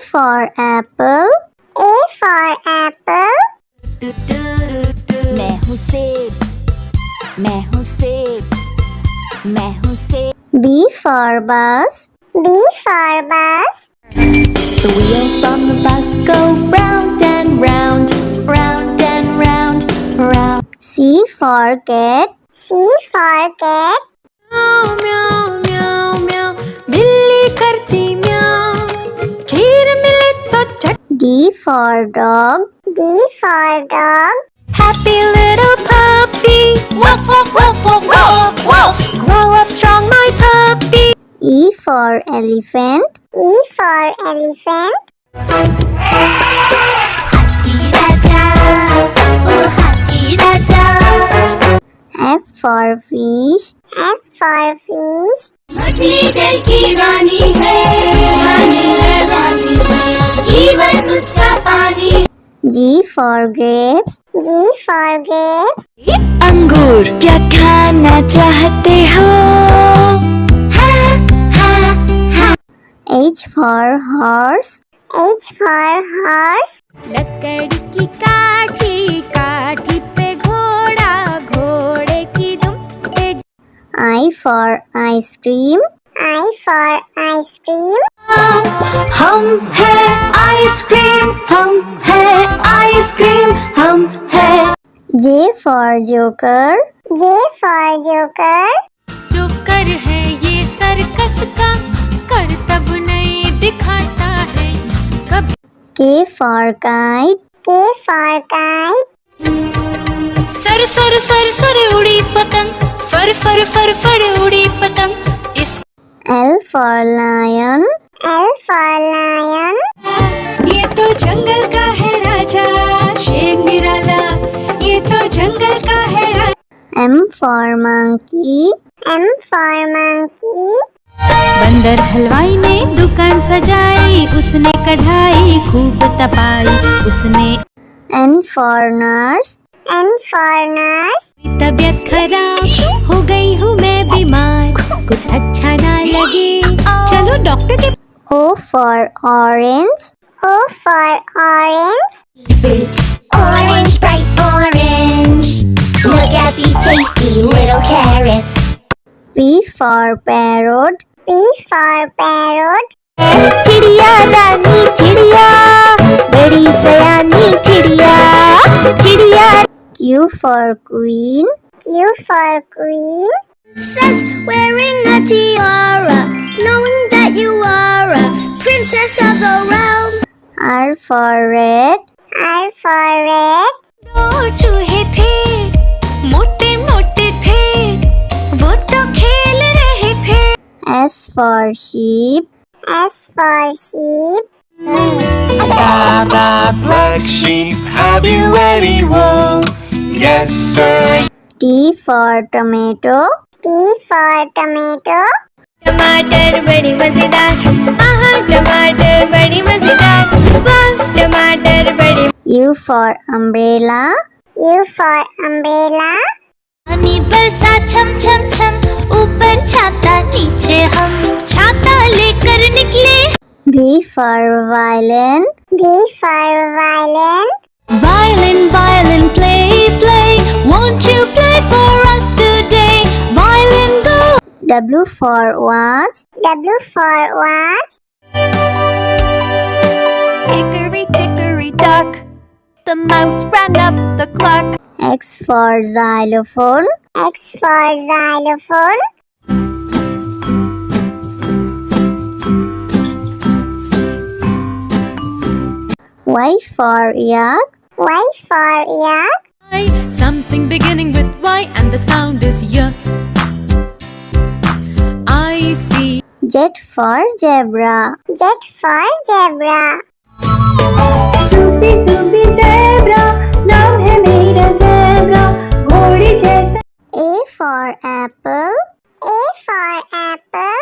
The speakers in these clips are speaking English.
for apple. A for apple. मैं हूँ सेब, मैं हूँ सेब, मैं हूँ सेब. B for bus. B for bus. The wheels on the bus go round and round, round and round, round. C for cat. C for cat. म्याऊ म्याऊ म्याऊ म्याऊ, बिल्ली करती म्याऊ, खीर मिले तो चट. D for dog. D for dog. Happy little puppy, woof woof woof woof woof woof. Grow up strong, my puppy. E for elephant. E for elephant. हाथी राजा, ओ हाथी राजा. F for fish. F for fish. मछली जल की रानी है, रानी है, रानी है, जीवन उसका पानी. G for grapes. G for grapes. अंगूर क्या खाना चाहते हो? हाँ हाँ हाँ. H for horse. H for horse. लकड़ी की काठी, काठी पे घोड़ा, घोड़े की दुम पे. I for ice cream. I for ice cream. हम है आइसक्रीम, हम है आइसक्रीम, हम है. J for joker. J for joker. Joker है ये सर्कस का, करतब नहीं दिखाता है कब. K for kite. K for kite. Sir sir sir sir उड़ी पतंग, फर फर फर फर उड़ी पतंग. इस L for lion. L for lion. ये तो जंगल का है राजा, शेर निराला. ये तो जंगल का है राजा. M for monkey. M for monkey. बंदर हलवाई ने दुकान सजाई, उसने कढ़ाई खूब तपाई, उसने. N for nurse. N for nurse. तबीयत खराब हो गई हूँ मैं बीमार, कुछ अच्छा ना लगे, चलो डॉक्टर के. O for orange. O for orange. Orange, bright orange. Look at these tasty little carrots. P for parrot. P for parrot. चिड़िया रानी चिड़िया, बड़ी सयानी चिड़िया, चिड़िया. Q for queen. Q for queen. Princess wearing a tiara, knowing that you are a princess of the realm. R for rat. R for rat. दो चूहे थे, मोटे मोटे थे, वो तो खेल रहे थे. S for sheep. S for sheep. Baba, black sheep, have you any wool? Yes, sir. T for tomato. T for tomato. टमाटर बड़ी मजेदार, आहा टमाटर बड़ी मजेदार, वाह टमाटर बड़ी. U for umbrella. U for umbrella. पानी बरसा छम छम छम, ऊपर छाता नीचे हम, छाता लेकर निकले. V for violin. V for violin. Violin, violin, play, play, won't you play for us today? Violin, go. W for watch. W for watch. Hickory dickory dock, the mouse ran up the clock. X for xylophone. X for xylophone. Y for yak. Y for yak. Something beginning with Y and the sound is Y. I see. Z for zebra. Z for zebra. Sufi Sufi zebra, नाम है मेरा zebra, घोड़े जैसा. A for apple. A for apple.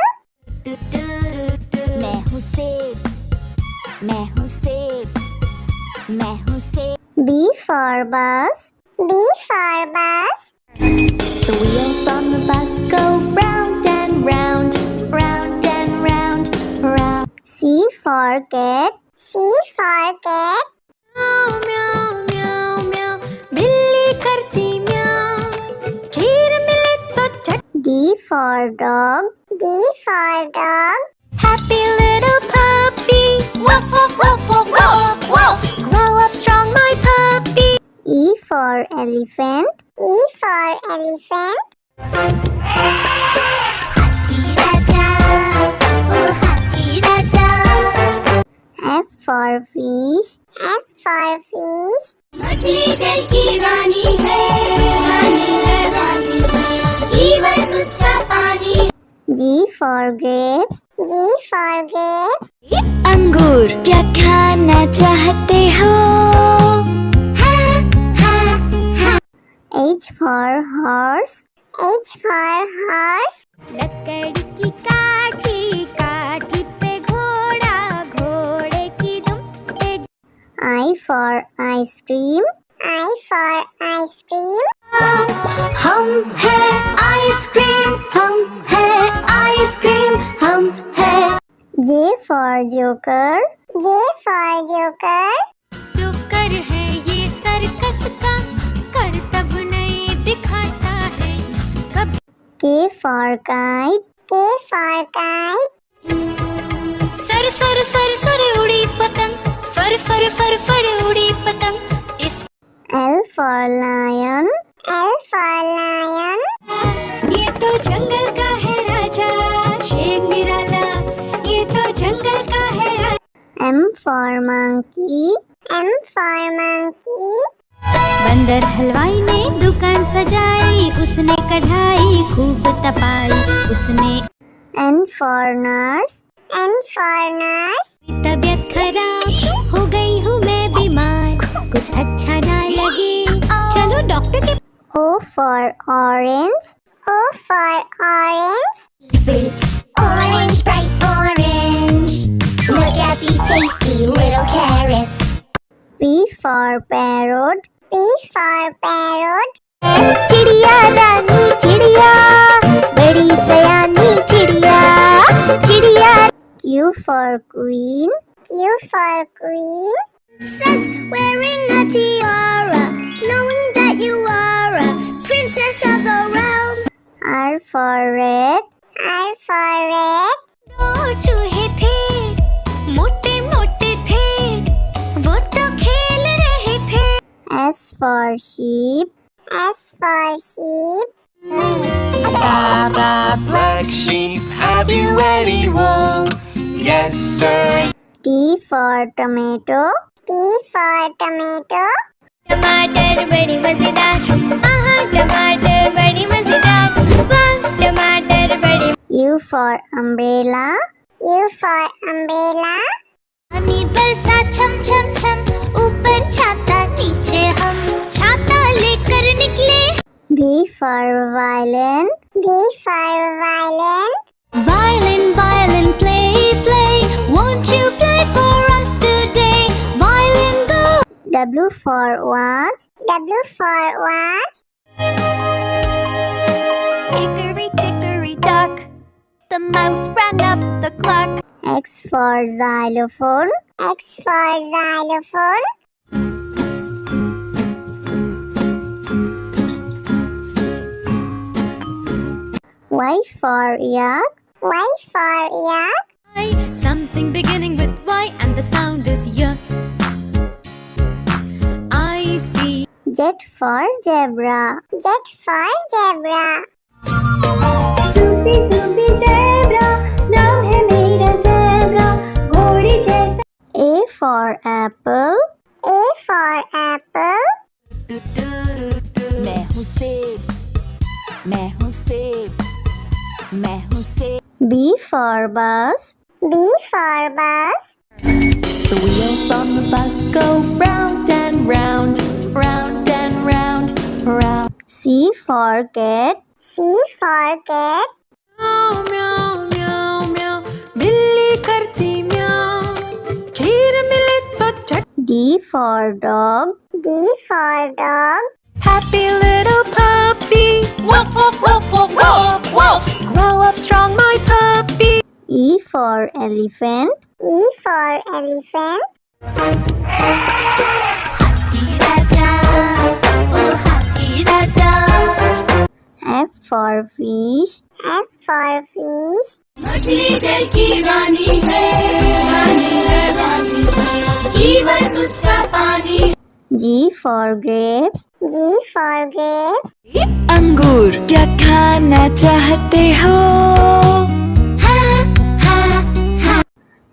मैं हूँ सेब, मैं हूँ सेब, मैं हूँ सेब. B for bus. B for bus. The wheels on the bus go round and round, round and round, round. C for cat. C for cat. म्याऊ म्याऊ म्याऊ म्याऊ बिल्ली करती म्याऊ खीर मिले तो चट D for dog. D for dog. Happy little puppy woof woof woof woof woof woof grow up strong my puppy E for elephant. E for elephant. हाथी राजा ओ हाथी राजा F for fish. F for fish. मछली जल की रानी है रानी जीवन उसका पानी G for grapes. G for grapes. अंगूर क्या खाना चाहते हो H for horse. H for horse. लकड़ी की काठी काठी पे घोड़ा घोड़े की दुम पे I for ice cream. I for ice cream. हम है आइसक्रीम हम है आइसक्रीम हम है J for joker. J for joker. Joker है ये सर्कस का करतब नहीं दिखाता है कभी K for kite. K for kite. Sir sir sir sir उड़ी पतंग फर फर फर फर उड़ी पतंग इस L for lion. L for lion. ये तो जंगल का है राजा शेर निराला ये तो जंगल का है राजा M for monkey. M for monkey. बंदर हलवाई ने दुकान सजाई उसने कढ़ाई खूब तपाई उसने N for nurse. N for nurse. तबीयत खराब हो गई हूँ मैं बीमार कुछ अच्छा ना लगे चलो डॉक्टर के O for orange. O for orange. Orange, bright orange. Look at these tasty little carrots. P for parrot. P for parrot. चिड़िया रानी चिड़िया बड़ी सयानी चिड़िया चिड़िया Q for queen. Q for queen. Princess wearing a tiara, knowing that you are a princess of the realm. R for red. R for red. दो चूहे थे मोटे मोटे थे वो तो खेल रहे थे S for sheep. S for sheep. Black sheep, have you any wool? Yes, sir. T for tomato. T for tomato. टमाटर बड़ी मजेदार आहा टमाटर बड़ी मजेदार वाह टमाटर बड़ी U for umbrella. U for umbrella. पानी बरसा छम छम छम ऊपर छाता नीचे हम छाता लेकर निकले V for violin. V for violin. Violin violin play play won't you play for us today violin go W for watch. W for watch. hickory dickory dock the mouse ran up the clock X for xylophone. X for xylophone. Y for yak. Y for yak. something beginning with Y and the sound is Y I see Z for zebra. Z for zebra. Sufi Sufi zebra नाम है मेरा zebra घोड़े जैसा A for apple. A for apple. मैं हूँ सेब मैं हूँ सेब मैं हूँ सेब B for bus. B for bus. The wheels on the bus go round and round round and round round C for cat. C for cat. म्याऊ म्याऊ म्याऊ म्याऊ बिल्ली करती म्याऊ खीर मिले तो चट D for dog. D for dog. Happy little puppy woof woof woof woof woof woof grow up strong my puppy E for elephant. E for elephant. हाथी राजा, ओ हाथी राजा। F for fish. F for fish. मछली जल की रानी है, रानी है, रानी है, जीवन उसका पानी। G for grapes. G for grapes. अंगूर क्या खाना चाहते हो?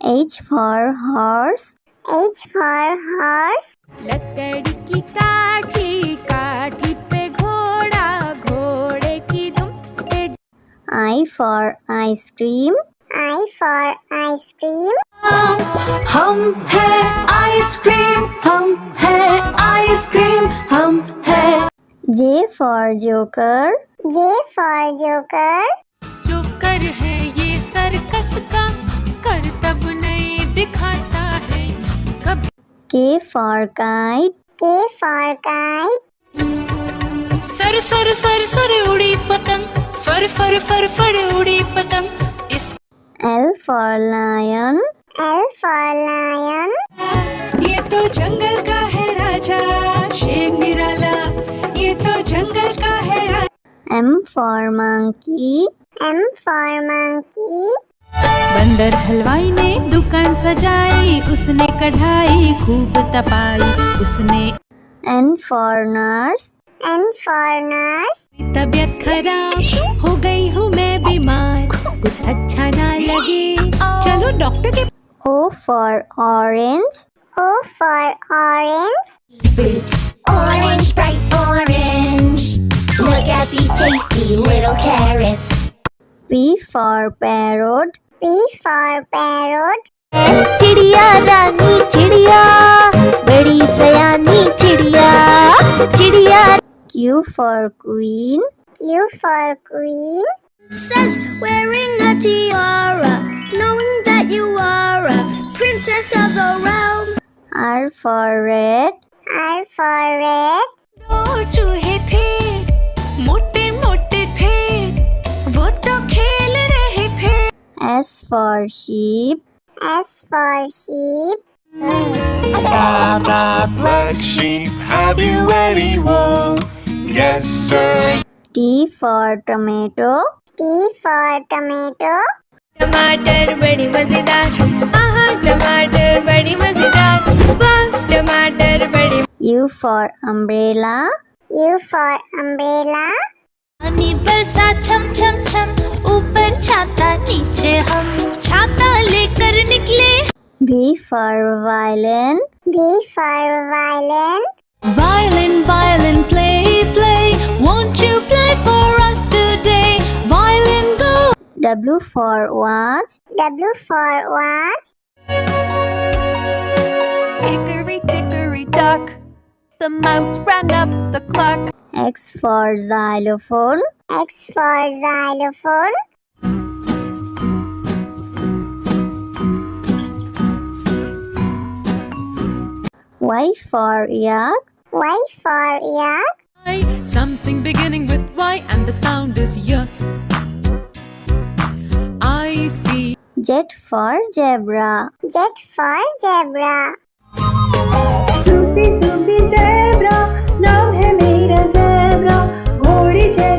H for horse. H for horse. लकड़ी की काठी, काठी पे घोड़ा, घोड़े की दुम पे। I for ice cream. I for ice cream. हम है आइसक्रीम, हम है आइसक्रीम, हम है। J for joker. J for joker. Joker है ये सर्कस का, करतब नहीं दिखाता है कभी। K for kite. K for kite. Sir sir sir sir उड़ी पतंग, फर फर फर फर उड़ी पतंग। इस L for lion. L for lion. ये तो जंगल का है राजा, शेर निराला, ये तो जंगल का है राजा। M for monkey. M for monkey. बंदर हलवाई ने दुकान सजाई, उसने कढ़ाई खूब तपाई, उसने। N for nurse. N for nurse. तबीयत खराब हो गई हूँ मैं बीमार, कुछ अच्छा ना लगे चलो डॉक्टर के। O for orange. O for orange. Orange, bright orange. Look at these tasty little carrots. P for parrot. P for parrot. चिड़िया रानी चिड़िया, बड़ी सयानी चिड़िया, चिड़िया। Q for queen. Q for queen. Says wearing a tiara, knowing that you are a princess of the realm. R for red. R for red. दो चूहे थे, मोटे मोटे थे, वो तो खेल रहे थे। S for sheep. S for sheep. Black sheep, have you any wool? Yes, sir. T for tomato. T for tomato. टमाटर बड़ी मजेदार, आहा टमाटर बड़ी मजेदार, वाह टमाटर बड़ी। U for umbrella. U for umbrella. पानी बरसा छम छम छम, ऊपर छाता नीचे हम, छाता लेकर निकले। V for violin. V for violin. Violin, violin, play, play, won't you play for us today? Violin, go. W for watch. W for watch. Hickory dickory dock, the mouse ran up the clock. X for xylophone. X for xylophone. Y for yak. Y for yak. Something beginning with Y and the sound is Y. I see. Z for zebra. Z for zebra. Sufi Sufi zebra, नाम है मेरा zebra, घोड़ी जैसा